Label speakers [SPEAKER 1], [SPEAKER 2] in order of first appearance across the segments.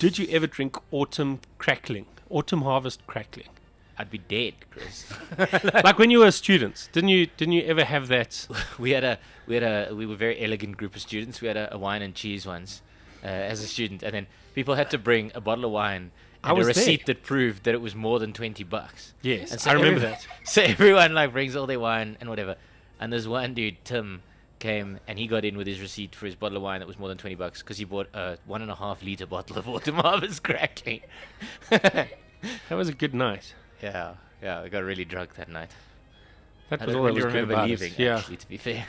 [SPEAKER 1] Did you ever drink autumn harvest crackling?
[SPEAKER 2] I'd be dead, Chris.
[SPEAKER 1] Like when you were students, didn't you ever have that?
[SPEAKER 2] We were a very elegant group of students. We had a wine and cheese once as a student, and then people had to bring a bottle of wine and a receipt that proved that it was more than $20.
[SPEAKER 1] Yes,
[SPEAKER 2] and so
[SPEAKER 1] I remember that.
[SPEAKER 2] So everyone like brings all their wine and whatever, and there's one dude, Tim, came and he got in with his receipt for his bottle of wine that was more than $20 because he bought a 1.5 liter bottle of autumn harvest crackling.
[SPEAKER 1] That was a good night.
[SPEAKER 2] Yeah, I got really drunk that night.
[SPEAKER 1] That
[SPEAKER 2] I
[SPEAKER 1] was
[SPEAKER 2] don't
[SPEAKER 1] all that
[SPEAKER 2] really
[SPEAKER 1] was good
[SPEAKER 2] remember
[SPEAKER 1] about
[SPEAKER 2] leaving,
[SPEAKER 1] it. Yeah.
[SPEAKER 2] actually, to be fair.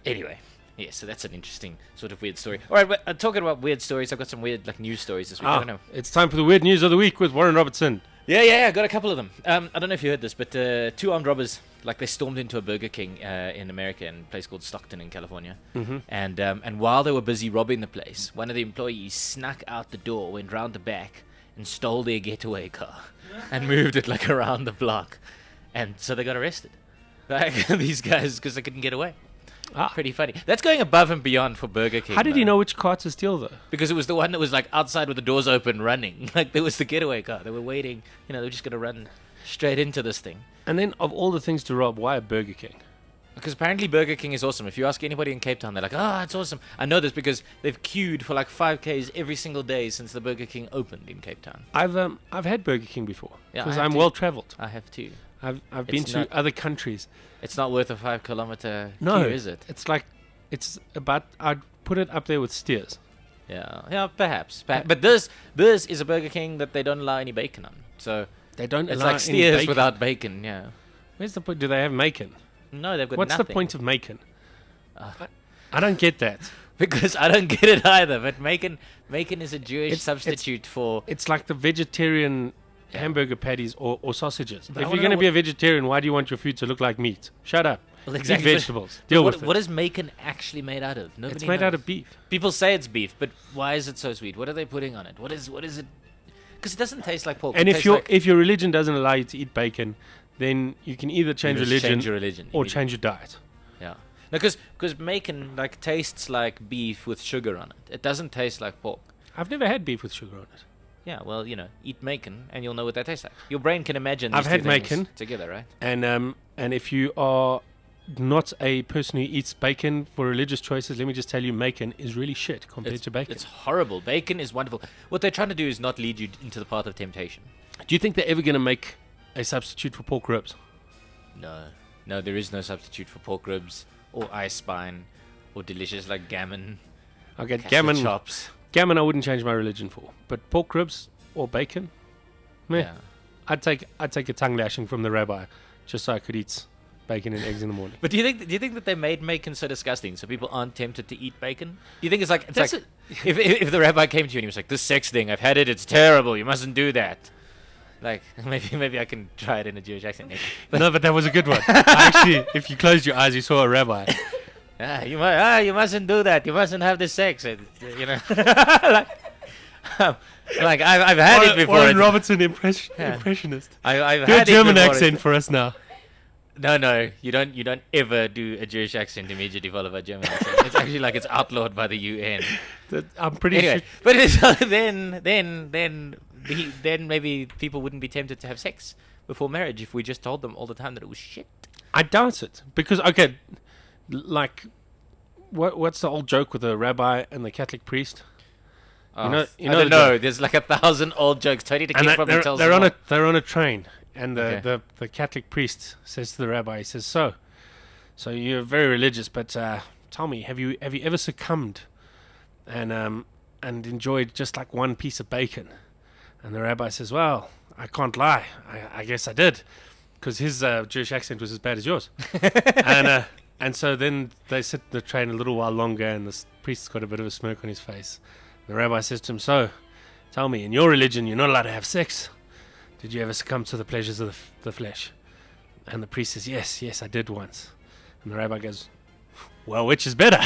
[SPEAKER 2] Anyway, yeah, so that's an interesting sort of weird story. All right, but talking about weird stories, I've got some weird like news stories this week. I don't know.
[SPEAKER 1] It's time for the weird news of the week with Warren Robertson.
[SPEAKER 2] Yeah, I got a couple of them. I don't know if you heard this, but 2 armed robbers, like they stormed into a Burger King in America, in a place called Stockton in California.
[SPEAKER 1] Mm-hmm.
[SPEAKER 2] And while they were busy robbing the place, one of the employees snuck out the door, went round the back, and stole their getaway car and moved it like around the block. And so they got arrested. Like these guys, because they couldn't get away. Pretty funny. That's going above and beyond for Burger King.
[SPEAKER 1] How did he know which car to steal, though?
[SPEAKER 2] Because it was the one that was like outside with the doors open running. Like there was the getaway car. They were waiting. They were just going to run straight into this thing.
[SPEAKER 1] And then, of all the things to rob, why a Burger King?
[SPEAKER 2] Because apparently Burger King is awesome. If you ask anybody in Cape Town, they're like, it's awesome. I know this because they've queued for like 5Ks every single day since the Burger King opened in Cape Town.
[SPEAKER 1] I've had Burger King before
[SPEAKER 2] Yeah,
[SPEAKER 1] because
[SPEAKER 2] I have
[SPEAKER 1] I'm
[SPEAKER 2] too.
[SPEAKER 1] well travelled.
[SPEAKER 2] I have too.
[SPEAKER 1] I've been to other countries.
[SPEAKER 2] It's not worth a 5-kilometer
[SPEAKER 1] No,
[SPEAKER 2] queue, is it?
[SPEAKER 1] It's about, I'd put it up there with Steers.
[SPEAKER 2] Yeah, perhaps. But this is a Burger King that they don't allow any bacon on. So
[SPEAKER 1] They don't
[SPEAKER 2] it's
[SPEAKER 1] allow
[SPEAKER 2] like
[SPEAKER 1] any
[SPEAKER 2] Steers
[SPEAKER 1] bacon.
[SPEAKER 2] without bacon. Yeah.
[SPEAKER 1] Where's the point? Do they have macon?
[SPEAKER 2] No, they've got
[SPEAKER 1] What's
[SPEAKER 2] nothing.
[SPEAKER 1] the point of macon? I don't get that.
[SPEAKER 2] Because I don't get it either. But macon is a Jewish substitute for.
[SPEAKER 1] It's like the vegetarian hamburger patties or sausages.
[SPEAKER 2] But I
[SPEAKER 1] If
[SPEAKER 2] wanna
[SPEAKER 1] you're going to
[SPEAKER 2] know
[SPEAKER 1] be a vegetarian, why do you want your food to look like meat? Shut up.
[SPEAKER 2] Well,
[SPEAKER 1] Eat
[SPEAKER 2] exactly.
[SPEAKER 1] vegetables. Deal with it.
[SPEAKER 2] What is macon actually made out of? Nobody
[SPEAKER 1] It's made
[SPEAKER 2] knows.
[SPEAKER 1] out of beef.
[SPEAKER 2] People say it's beef, but why is it so sweet? What are they putting on it? What is it? Because it doesn't taste like pork.
[SPEAKER 1] And
[SPEAKER 2] It
[SPEAKER 1] if
[SPEAKER 2] tastes
[SPEAKER 1] your
[SPEAKER 2] like,
[SPEAKER 1] if your religion doesn't allow you to eat bacon, then you can either change
[SPEAKER 2] just
[SPEAKER 1] religion,
[SPEAKER 2] change your religion
[SPEAKER 1] or
[SPEAKER 2] immediately.
[SPEAKER 1] change your diet.
[SPEAKER 2] Yeah. No, because macon like tastes like beef with sugar on it. It doesn't taste like pork.
[SPEAKER 1] I've never had beef with sugar on it.
[SPEAKER 2] Yeah, well, eat macon and you'll know what that tastes like. Your brain can imagine.
[SPEAKER 1] I've
[SPEAKER 2] these
[SPEAKER 1] had
[SPEAKER 2] two things
[SPEAKER 1] macon.
[SPEAKER 2] together, right?
[SPEAKER 1] And if you are not a person who eats bacon for religious choices, let me just tell you, macon is really shit compared to bacon.
[SPEAKER 2] It's horrible. Bacon is wonderful. What they're trying to do is not lead you into the path of temptation.
[SPEAKER 1] Do you think they're ever going to make a substitute for pork ribs?
[SPEAKER 2] No, there is no substitute for pork ribs or ice spine or delicious like gammon.
[SPEAKER 1] Okay,
[SPEAKER 2] castle
[SPEAKER 1] gammon.
[SPEAKER 2] chops.
[SPEAKER 1] Gammon I wouldn't change my religion for, but pork ribs or bacon, meh.
[SPEAKER 2] Yeah.
[SPEAKER 1] I'd take a tongue lashing from the rabbi just so I could eat bacon and eggs in the morning.
[SPEAKER 2] But do you think that they made bacon so disgusting so people aren't tempted to eat bacon? Do you think it's like if the rabbi came to you and he was like, "This sex thing, I've had it, it's terrible. You mustn't do that." Like maybe I can try it in a Jewish accent.
[SPEAKER 1] No, but that was a good one. Actually, if you closed your eyes, you saw a rabbi.
[SPEAKER 2] You mustn't do that. You mustn't have this sex. like I've had it before.
[SPEAKER 1] Warren Robertson impressionist.
[SPEAKER 2] I've
[SPEAKER 1] Do a
[SPEAKER 2] had it
[SPEAKER 1] German
[SPEAKER 2] before.
[SPEAKER 1] accent for us now.
[SPEAKER 2] No, you don't ever do a Jewish accent immediately followed by a German accent. It's actually like it's outlawed by the UN.
[SPEAKER 1] I'm pretty
[SPEAKER 2] Anyway,
[SPEAKER 1] sure.
[SPEAKER 2] but it's, then maybe people wouldn't be tempted to have sex before marriage if we just told them all the time that it was shit.
[SPEAKER 1] I doubt it because like, what's the old joke with the rabbi and the Catholic priest?
[SPEAKER 2] I don't know. There's like 1,000 old jokes. Tony the King probably tells
[SPEAKER 1] they're
[SPEAKER 2] them all.
[SPEAKER 1] they're on a train, and
[SPEAKER 2] Okay.
[SPEAKER 1] the Catholic priest says to the rabbi, he says, "So you're very religious, but tell me, have you ever succumbed and enjoyed just like one piece of bacon?" And the rabbi says, "Well, I can't lie. I guess I did, because his Jewish accent was as bad as yours." And so then they sit in the train a little while longer, and the priest's got a bit of a smirk on his face. The rabbi says to him, "So, tell me, in your religion, you're not allowed to have sex. Did you ever succumb to the pleasures of the flesh?" And the priest says, yes, I did once. And the rabbi goes, "Well, which is better?"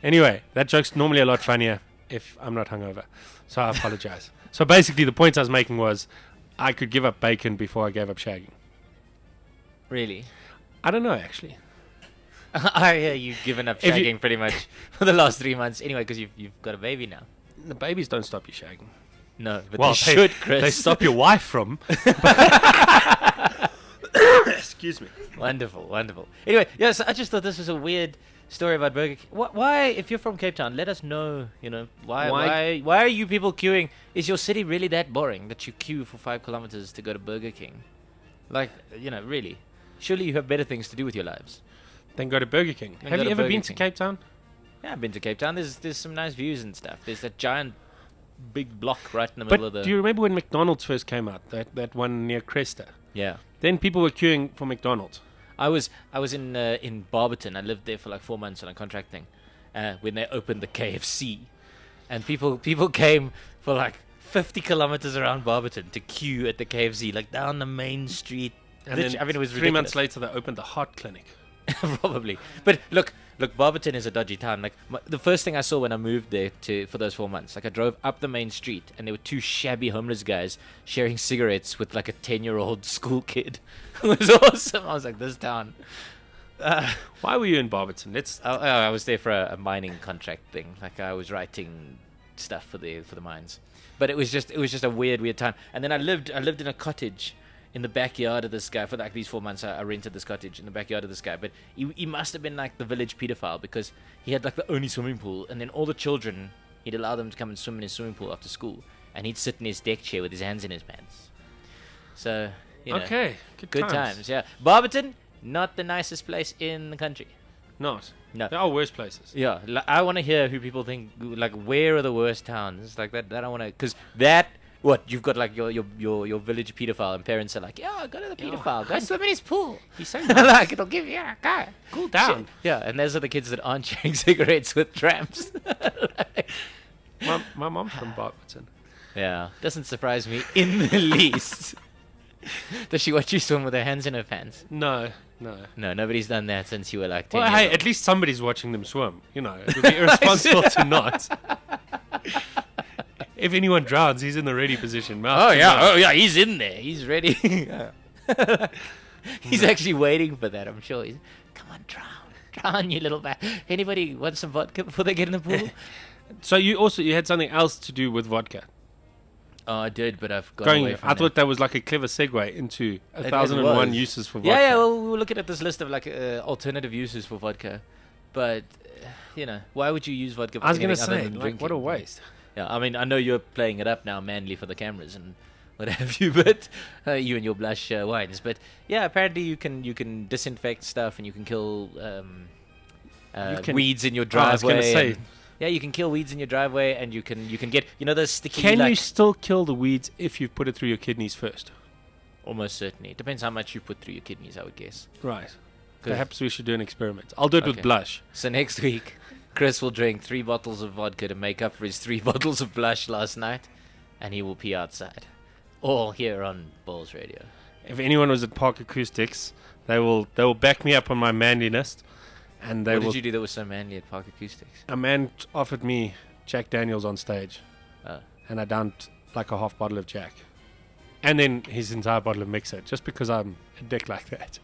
[SPEAKER 1] Anyway, that joke's normally a lot funnier if I'm not hungover, so I apologize. So basically, the point I was making was I could give up bacon before I gave up shagging.
[SPEAKER 2] Really?
[SPEAKER 1] I don't know, actually.
[SPEAKER 2] I hear you've given up
[SPEAKER 1] If you-
[SPEAKER 2] shagging pretty much for the last 3 months anyway because you've got a baby now.
[SPEAKER 1] The babies don't stop you shagging.
[SPEAKER 2] No, but
[SPEAKER 1] Well,
[SPEAKER 2] they should, Chris.
[SPEAKER 1] They stop your wife from. Excuse me.
[SPEAKER 2] Wonderful, wonderful. Anyway, yes, I just thought this was a weird story about Burger King. Why, if you're from Cape Town, let us know. Why are you people queuing? Is your city really that boring that you queue for 5 kilometers to go to Burger King? Like, really. Surely you have better things to do with your lives.
[SPEAKER 1] Then go to Burger King.
[SPEAKER 2] Then
[SPEAKER 1] Have
[SPEAKER 2] go
[SPEAKER 1] you
[SPEAKER 2] to
[SPEAKER 1] ever
[SPEAKER 2] Burger
[SPEAKER 1] been
[SPEAKER 2] King.
[SPEAKER 1] to Cape Town?
[SPEAKER 2] Yeah, I've been to Cape Town. There's some nice views and stuff. There's that giant, big block right in the middle of
[SPEAKER 1] But
[SPEAKER 2] the.
[SPEAKER 1] do you remember when McDonald's first came out? That one near Cresta.
[SPEAKER 2] Yeah.
[SPEAKER 1] Then people were queuing for McDonald's.
[SPEAKER 2] I was in Barberton. I lived there for like 4 months on a contract thing, when they opened the KFC, and people came for like 50 kilometers around Barberton to queue at the KFC, like down the main street.
[SPEAKER 1] And then
[SPEAKER 2] I mean, it was
[SPEAKER 1] 3 months
[SPEAKER 2] ridiculous.
[SPEAKER 1] later, they opened the heart clinic.
[SPEAKER 2] Probably. But look, Barberton is a dodgy town. Like the first thing I saw when I moved there for those 4 months, like I drove up the main street and there were 2 shabby homeless guys sharing cigarettes with like a 10-year-old school kid. It was awesome. I was like, this town.
[SPEAKER 1] Why were you in Barberton?
[SPEAKER 2] I was there for a mining contract thing. Like I was writing stuff for the mines. But it was just a weird time. And then I lived in a cottage in the backyard of this guy for like these 4 months. I rented this cottage in the backyard of this guy, but he must have been like the village pedophile because he had like the only swimming pool, and then all the children, he'd allow them to come and swim in his swimming pool after school, and he'd sit in his deck chair with his hands in his pants. So
[SPEAKER 1] Okay,
[SPEAKER 2] good times. Yeah, Barberton, not the nicest place in the country.
[SPEAKER 1] Not.
[SPEAKER 2] No.
[SPEAKER 1] There are worse places.
[SPEAKER 2] Yeah, I want to hear who people think, like, where are the worst towns like that. I want to, because that. What, you've got like your village pedophile and parents are like, yeah, go to the pedophile, go swim in his pool.
[SPEAKER 1] He's saying
[SPEAKER 2] Like, it'll give you a go.
[SPEAKER 1] cool down.
[SPEAKER 2] Yeah, and those are the kids that aren't sharing cigarettes with tramps.
[SPEAKER 1] My mom's from Barberton.
[SPEAKER 2] Yeah, doesn't surprise me in the least. Does she watch you swim with her hands in her pants?
[SPEAKER 1] No.
[SPEAKER 2] No, nobody's done that since you were like 10
[SPEAKER 1] Well,
[SPEAKER 2] years
[SPEAKER 1] hey,
[SPEAKER 2] old.
[SPEAKER 1] at least somebody's watching them swim. It would be irresponsible to not. If anyone drowns, he's in the ready position.
[SPEAKER 2] Oh yeah, he's in there. He's ready. He's actually waiting for that. I'm sure. Come on, drown, you little bat. Anybody want some vodka before they get in the pool?
[SPEAKER 1] So you had something else to do with vodka.
[SPEAKER 2] Oh, I did, but I've gone away from
[SPEAKER 1] I thought that was like a clever segue into
[SPEAKER 2] It
[SPEAKER 1] 1,001
[SPEAKER 2] was.
[SPEAKER 1] uses for vodka.
[SPEAKER 2] Yeah. Well, we were looking at this list of like alternative uses for vodka, but why would you use vodka for
[SPEAKER 1] I was going to
[SPEAKER 2] anything other
[SPEAKER 1] say,
[SPEAKER 2] than
[SPEAKER 1] like,
[SPEAKER 2] drinking?
[SPEAKER 1] what a waste.
[SPEAKER 2] Yeah, I mean, I know you're playing it up now, manly for the cameras and what have you, but you and your blush wines. But yeah, apparently you can disinfect stuff and you can kill weeds in your driveway.
[SPEAKER 1] I was going to say.
[SPEAKER 2] Yeah, you can kill weeds in your driveway, and you can get those sticky.
[SPEAKER 1] Can you still kill the weeds if you've put it through your kidneys first?
[SPEAKER 2] Almost certainly. Depends how much you put through your kidneys, I would guess.
[SPEAKER 1] Right. Perhaps we should do an experiment. I'll do it with blush.
[SPEAKER 2] So next week, Chris will drink 3 bottles of vodka to make up for his 3 bottles of blush last night, and he will pee outside. All here on LOLZ Radio.
[SPEAKER 1] If anyone was at Park Acoustics, they will back me up on my manliness, and they
[SPEAKER 2] What
[SPEAKER 1] will.
[SPEAKER 2] did you do that was so manly at Park Acoustics?
[SPEAKER 1] A man offered me Jack Daniels on stage, and I downed like a half bottle of Jack, and then his entire bottle of Mixer, just because I'm a dick like that.